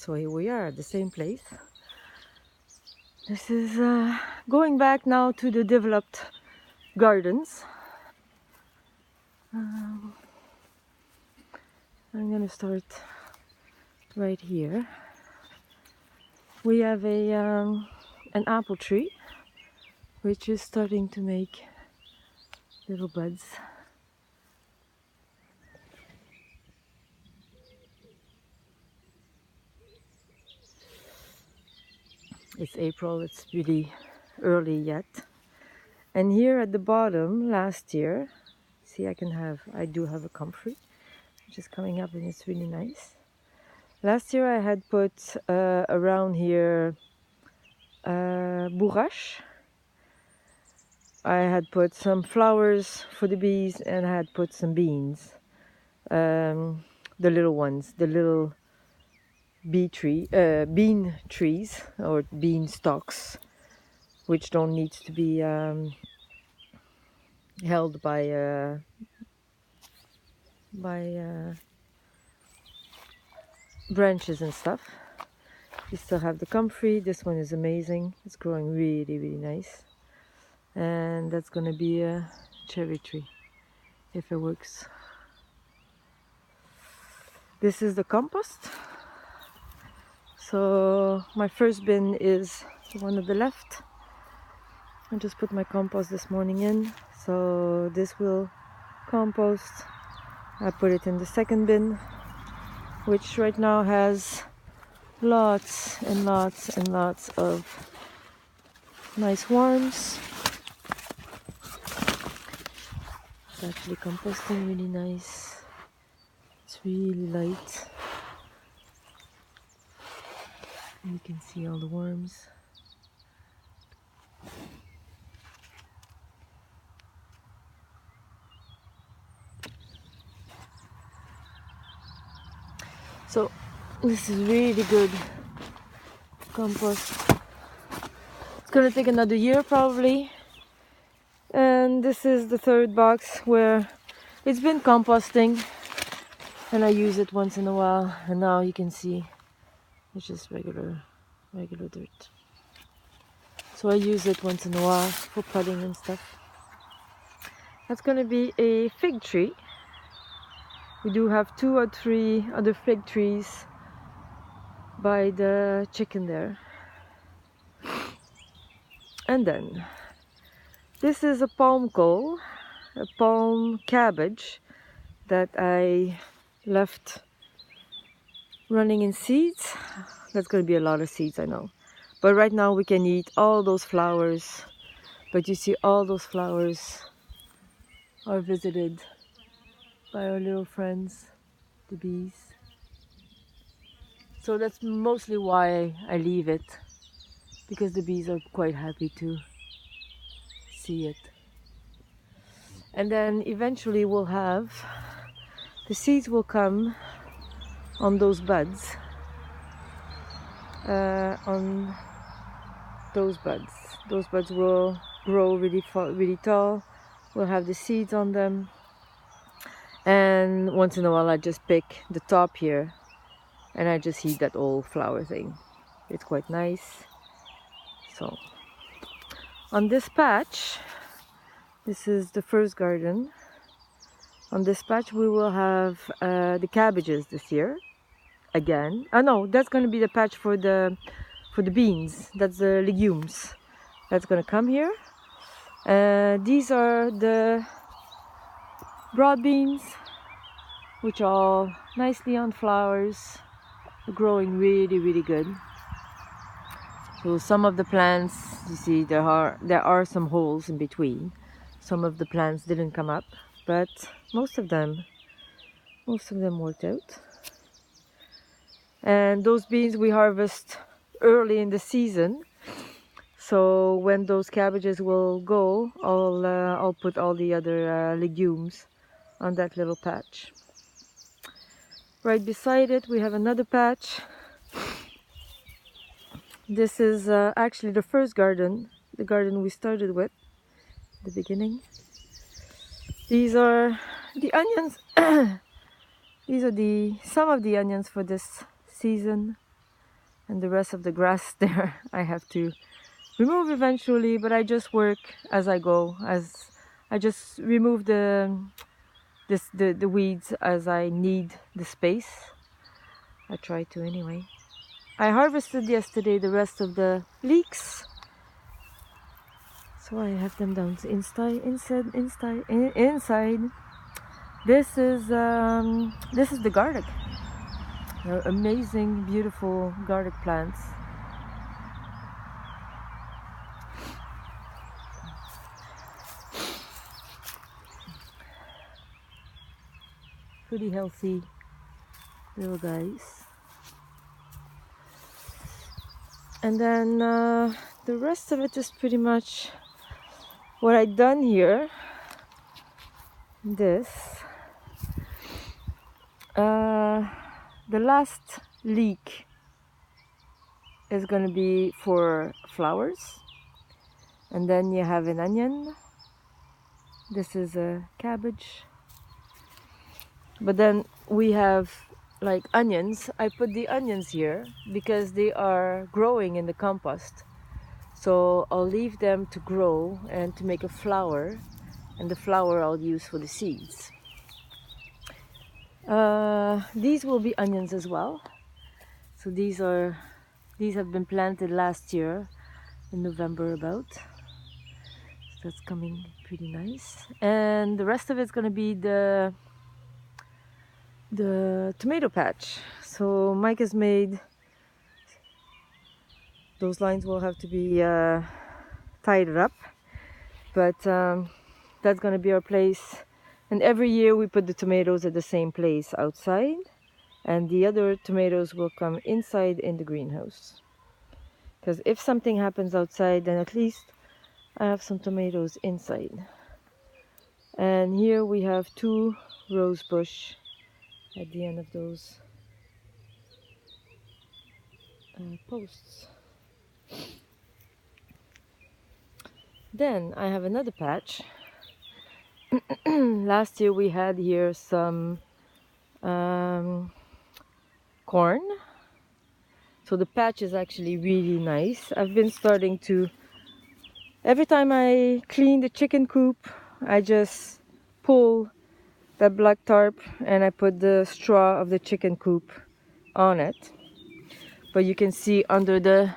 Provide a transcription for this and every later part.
So here we are at the same place. This is going back now to the developed gardens. I'm gonna start right here. We have an apple tree which is starting to make little buds. It's April, it's really early yet. And here at the bottom, last year, see, I do have a comfrey, which is coming up and it's really nice. Last year I had put around here bourrache. I had put some flowers for the bees and I had put some beans. The little ones, the little bean trees or bean stalks, which don't need to be held by branches and stuff. We still have the comfrey. This one is amazing. It's growing really, really nice. And that's gonna be a cherry tree if it works. This is the compost. So my first bin is the one at the left. I just put my compost this morning in. So this will compost. I put it in the second bin, which right now has lots and lots and lots of nice worms. It's actually composting really nice. It's really light. And you can see all the worms. So this is really good compost. It's gonna take another year probably. And this is the third box where it's been composting and I use it once in a while, and now you can see it's just regular dirt. So I use it once in a while for potting and stuff. That's gonna be a fig tree. We do have 2 or 3 other fig trees by the chicken there. And then this is a palm coal, a palm cabbage that I left running in seeds. That's going to be a lot of seeds, I know. But right now we can eat all those flowers. But you see, all those flowers are visited by our little friends, the bees. So that's mostly why I leave it, because the bees are quite happy to see it. And then eventually we'll have, the seeds will come on those buds, on those buds. Those buds will grow really tall. We'll have the seeds on them. And once in a while I just pick the top here and I just eat that old flower thing. It's quite nice. So on this patch, this is the first garden. On this patch we will have the cabbages this year again. Oh no, that's going to be the patch for the beans. That's the legumes. That's going to come here. These are the broad beans, which are all nicely on flowers, growing really, really good. So some of the plants, you see, there are some holes in between. Some of the plants didn't come up, but most of them worked out. And those beans we harvest early in the season. So when those cabbages will go, I'll put all the other legumes on that little patch. Right beside it we have another patch. This is actually the first garden, the garden we started with at the beginning. These are the onions. These are some of the onions for this season. and the rest of the grass there I have to remove eventually, but I just work as I go. As I just remove the weeds as I need the space. I try to anyway. I harvested yesterday the rest of the leeks, so I have them down inside. This is the garlic. They're amazing, beautiful garlic plants. Pretty healthy little guys. And then the rest of it is pretty much what I've done here. This the last leek is going to be for flowers, and then you have an onion. This is a cabbage, but then we have like onions. I put the onions here because they are growing in the compost, so I'll leave them to grow and to make a flower, and the flower I'll use for the seeds. These will be onions as well. So these have been planted last year in November about. So that's coming pretty nice. And the rest of it's gonna be the tomato patch. So Mike has made those lines will have to be tied up, but that's gonna be our place. And every year we put the tomatoes at the same place outside, and the other tomatoes will come inside in the greenhouse. Because if something happens outside, then at least I have some tomatoes inside. And here we have 2 rose bush at the end of those posts. Then I have another patch. Last year we had here some corn. So the patch is actually really nice. I've been starting to, every time I clean the chicken coop, I just pull that black tarp and I put the straw of the chicken coop on it. But you can see under the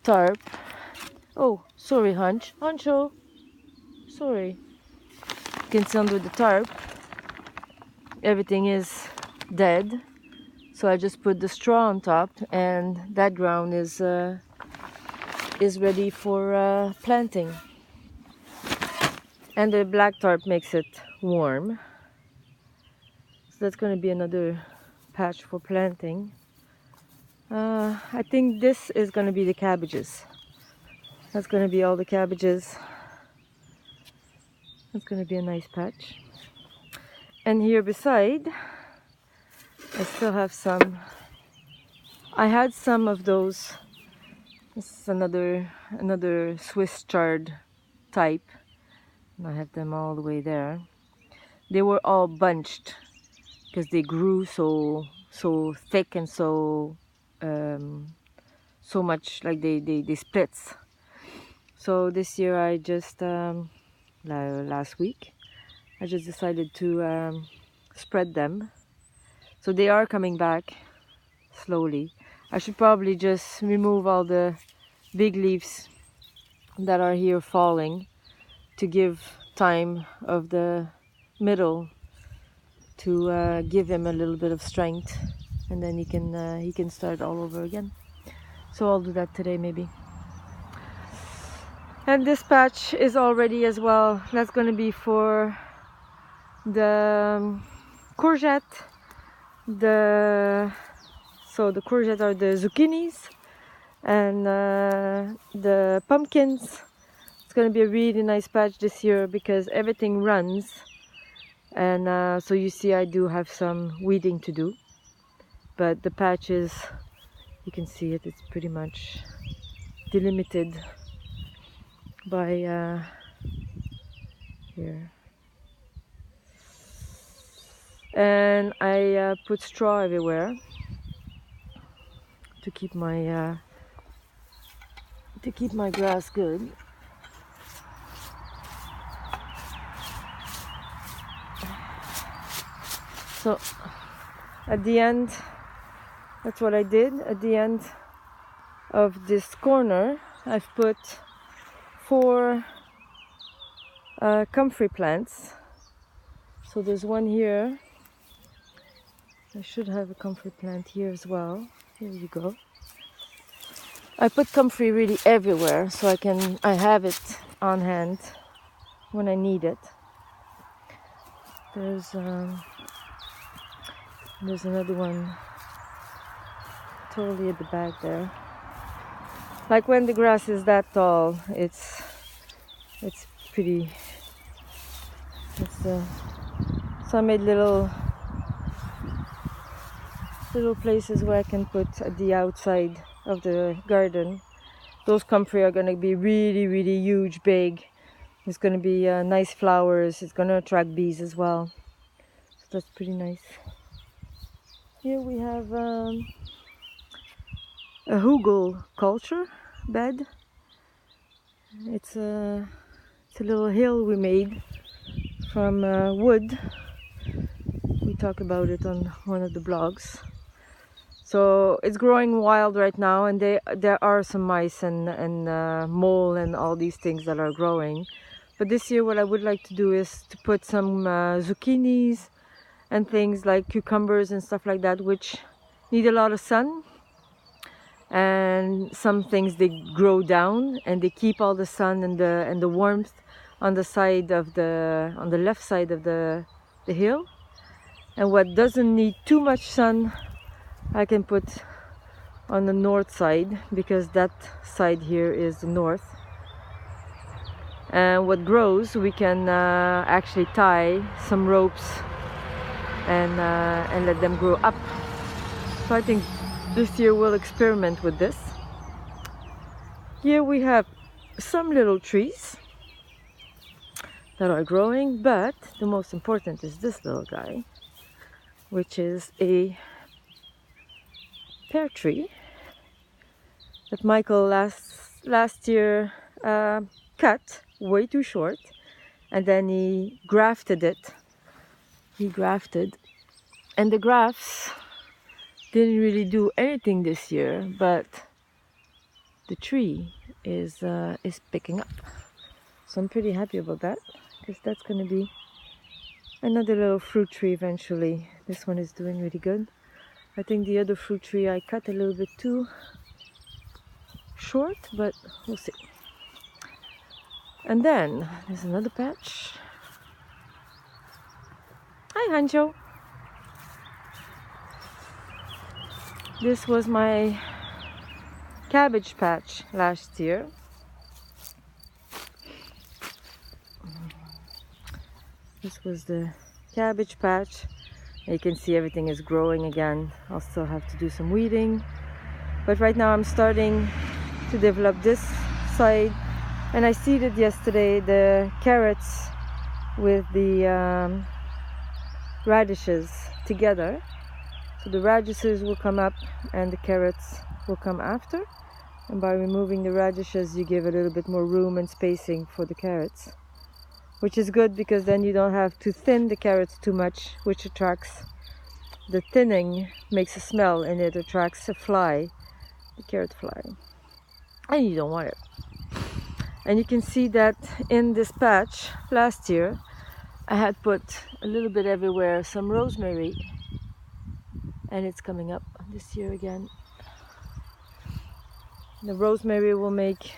tarp, oh, sorry Hancho, sorry. You can see under the tarp, everything is dead. So I just put the straw on top, and that ground is ready for planting. And the black tarp makes it warm. So that's going to be another patch for planting. I think this is going to be the cabbages. That's going to be all the cabbages. That's going to be a nice patch. And here beside, I still have some. I had some of those. This is another Swiss chard type. And I have them all the way there. They were all bunched because they grew so thick and so much, like they splits. So this year I just last week I just decided to spread them. So they are coming back slowly. I should probably just remove all the big leaves that are here falling to give time of the middle to give him a little bit of strength, and then he can start all over again. So I'll do that today maybe. And this patch is all ready as well. That's going to be for the courgette. So the courgette are the zucchinis, and the pumpkins. It's going to be a really nice patch this year because everything runs, and so you see I do have some weeding to do, but the patch is, you can see it, it's pretty much delimited by here. And I put straw everywhere to keep my grass good. So at the end, that's what I did. At the end of this corner, I've put 4 comfrey plants. So there's one here. I should have a comfrey plant here as well. Here you go. I put comfrey really everywhere, so I have it on hand when I need it. There's another one totally at the back there. Like when the grass is that tall, it's pretty. So I made little places where I can put at the outside of the garden. Those comfrey are going to be really, really huge, big. It's going to be nice flowers. It's going to attract bees as well. So that's pretty nice. Here we have a hugel culture bed. It's a little hill we made from wood. We talk about it on one of the blogs. So it's growing wild right now, and there are some mice and mole and all these things that are growing. But this year what I would like to do is to put some zucchinis and things like cucumbers and stuff like that, which need a lot of sun. And some things, they grow down and they keep all the sun and the warmth on the left side of the hill. And what doesn't need too much sun, I can put on the north side, because that side here is the north. And what grows, we can actually tie some ropes and let them grow up. So I think this year we'll experiment with this. Here we have some little trees that are growing, but the most important is this little guy, which is a pear tree that Michael last year cut way too short, and then he grafted it. And the grafts didn't really do anything this year, but the tree is picking up. So I'm pretty happy about that, because that's going to be another little fruit tree eventually. This one is doing really good. I think the other fruit tree I cut a little bit too short, but we'll see. And then there's another patch. Hi, Hanjo. This was my cabbage patch last year. This was the cabbage patch. You can see everything is growing again. I'll still have to do some weeding. But right now I'm starting to develop this side. And I seeded yesterday the carrots with the radishes together. So the radishes will come up and the carrots will come after. And by removing the radishes, you give a little bit more room and spacing for the carrots, which is good, because then you don't have to thin the carrots too much, which attracts, the thinning makes a smell and it attracts a fly, the carrot fly, and you don't want it. And you can see that in this patch last year I had put a little bit everywhere some rosemary, and it's coming up this year again. The rosemary will make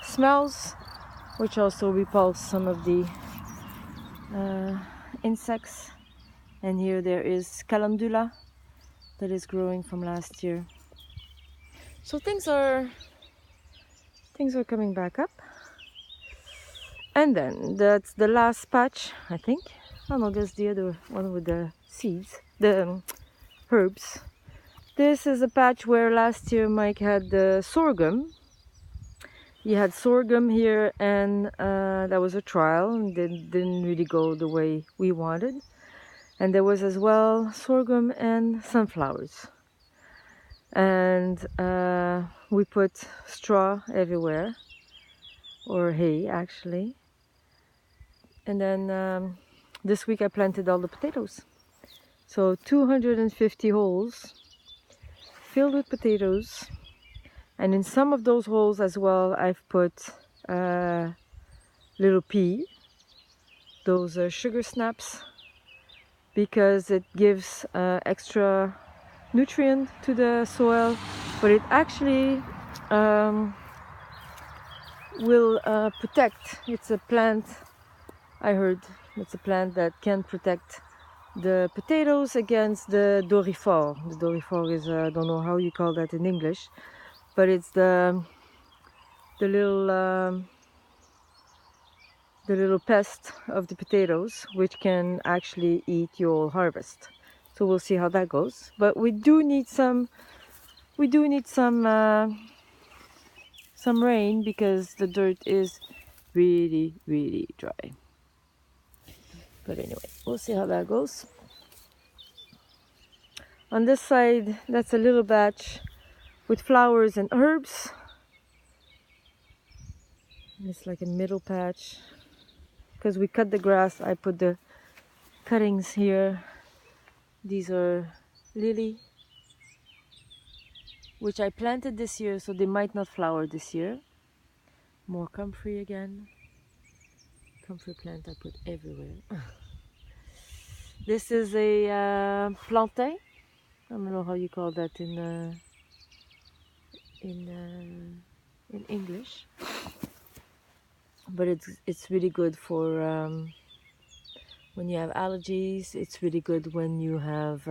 smells, which also repulse some of the insects. And here there is calendula that is growing from last year. So things are coming back up. And then that's the last patch, I think. Oh no, there's the other one with the seeds, the herbs. This is a patch where last year Mike had the sorghum. He had sorghum here, and that was a trial, and didn't really go the way we wanted. And there was as well sorghum and sunflowers. and we put straw everywhere, or hay actually. And then this week I planted all the potatoes. So 250 holes filled with potatoes, and in some of those holes as well I've put little pea, those sugar snaps, because it gives extra nutrient to the soil, but it actually will protect. It's a plant, I heard, it's a plant that can protect the potatoes against the dorifort. The dorifort is, I don't know how you call that in English, but it's the little pest of the potatoes, which can actually eat your harvest. So we'll see how that goes. But we do need some rain, because the dirt is really, really dry. But anyway, we'll see how that goes. On this side, that's a little batch with flowers and herbs. It's like a middle patch. Because we cut the grass, I put the cuttings here. These are lily, which I planted this year, so they might not flower this year. More comfrey again. Comfrey plant I put everywhere. This is a plantain. I don't know how you call that in English, but it's really good for when you have allergies. It's really good when you have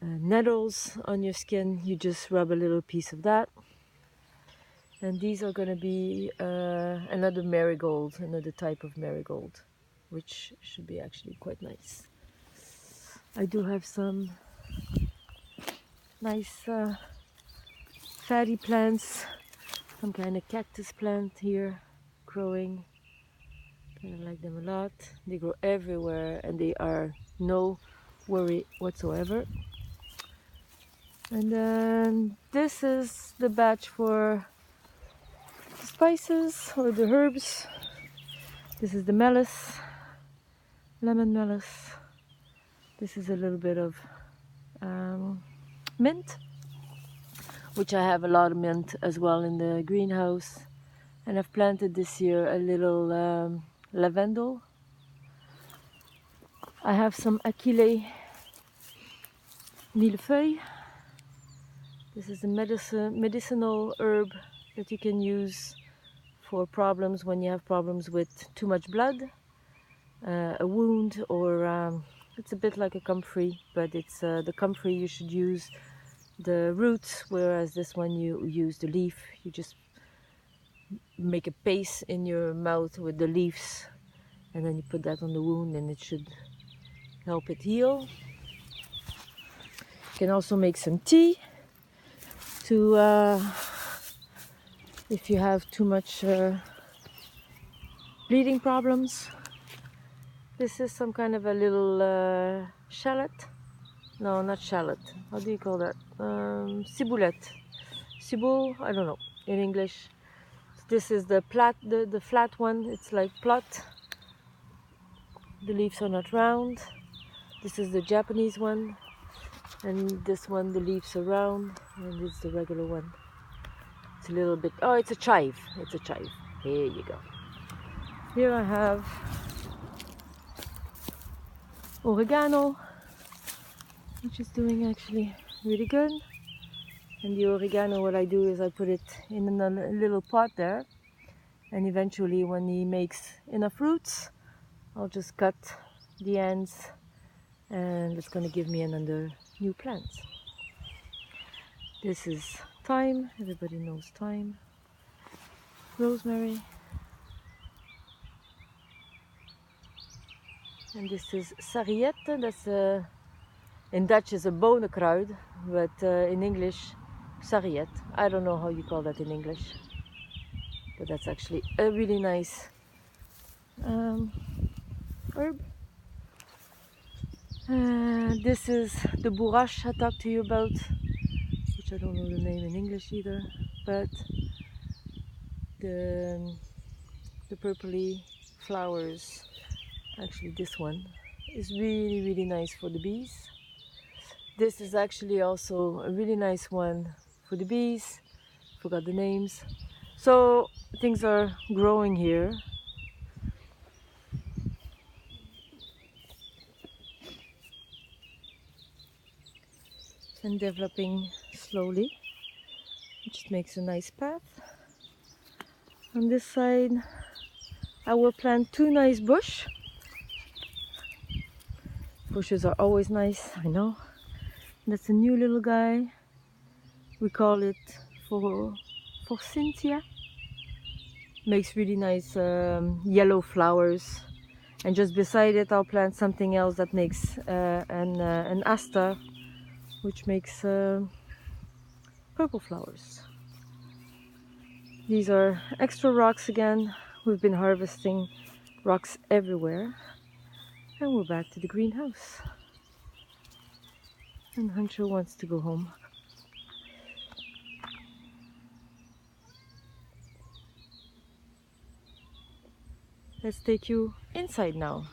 nettles on your skin. You just rub a little piece of that. And these are going to be another marigold, another type of marigold, which should be actually quite nice. I do have some nice fatty plants, some kind of cactus plant here growing. I like them a lot. They grow everywhere and they are no worry whatsoever. And then this is the batch for the spices or the herbs. This is the meliss, lemon meliss. This is a little bit of mint, which I have a lot of mint as well in the greenhouse. And I've planted this year a little lavendel. I have some achille millefeuille. This is a medicinal herb that you can use for problems when you have problems with too much blood, a wound, or it's a bit like a comfrey, but it's the comfrey you should use the roots, whereas this one you use the leaf. You just make a paste in your mouth with the leaves, and then you put that on the wound and it should help it heal. You can also make some tea to if you have too much bleeding problems. This is some kind of a little shallot. No, not shallot. How do you call that? Ciboulette. Ciboule, I don't know in English. This is the flat one. It's like plot. The leaves are not round. This is the Japanese one, and this one the leaves are round, and it's the regular one. It's a little bit. Oh, it's a chive. It's a chive. Here you go. Here I have oregano, which is doing actually really good. And the oregano, what I do is I put it in a little pot there, and eventually when he makes enough roots, I'll just cut the ends, and it's going to give me another new plant. This is thyme. Everybody knows thyme. Rosemary. And this is sarriette. That's in Dutch is a bonenkruid, but in English, sarriette. I don't know how you call that in English, but that's actually a really nice herb. This is the bourrache I talked to you about. which I don't know the name in English either, but the purpley flowers, actually this one is really nice for the bees. This is actually also a really nice one for the bees. Forgot the names. So things are growing here. And developing slowly, which makes a nice path. On this side I will plant two nice bushes. Bushes are always nice, I know. That's a new little guy. We call it for Cynthia. Makes really nice yellow flowers. And just beside it I'll plant something else that makes an aster, which makes purple flowers. These are extra rocks again. We've been harvesting rocks everywhere. And we're back to the greenhouse. And Hunter wants to go home. Let's take you inside now.